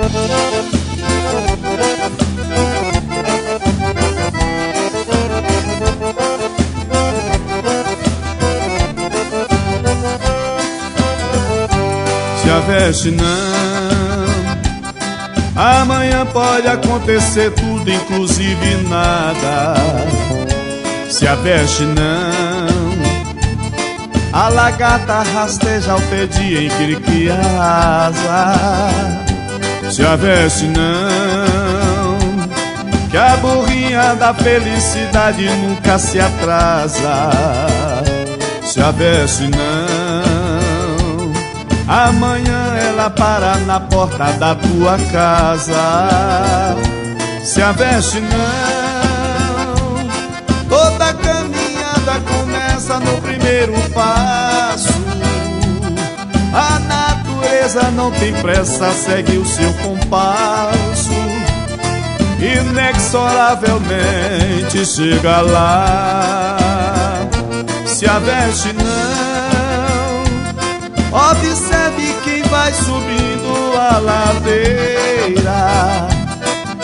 Se a veste não, amanhã pode acontecer tudo, inclusive nada. Se a veste não, a lagarta rasteja ao pedir em que cria asa. Se a veste não, que a burrinha da felicidade nunca se atrasa. Se a veste não, amanhã ela para na porta da tua casa. Se a veste não, toda caminhada começa no primeiro passo. A natureza não tem pressa, segue o seu compasso, inexoravelmente chega lá. Se a veste não, observe quem vai subindo a ladeira,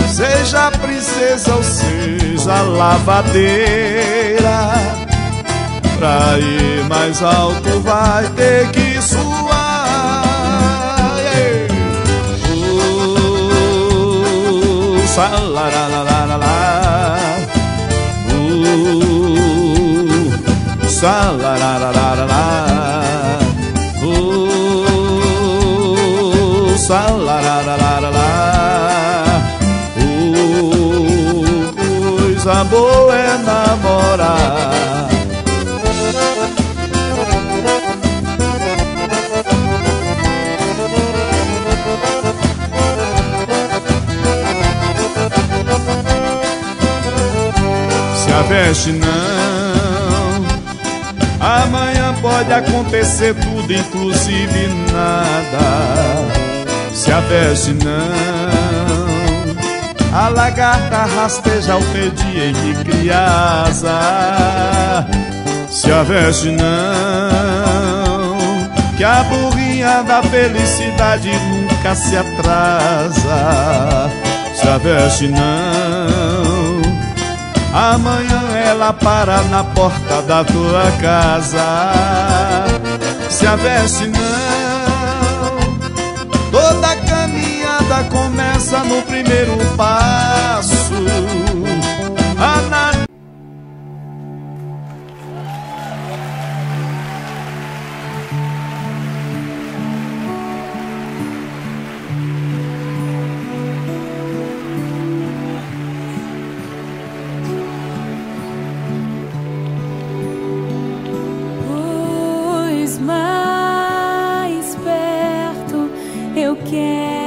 seja princesa ou seja lavadeira. Pra ir mais alto vai ter que suar. Salarararará, salarararará, salarararará. Coisa boa é namorar. Se a veste não, amanhã pode acontecer tudo, inclusive nada. Se a veste não, a lagarta rasteja ao pedir em que cria asa. Se a veste não, que a burrinha da felicidade nunca se atrasa. Se a veste não, amanhã ela para na porta da tua casa. Se a veste não, toda caminhada começa no primeiro passo. Mais perto eu quero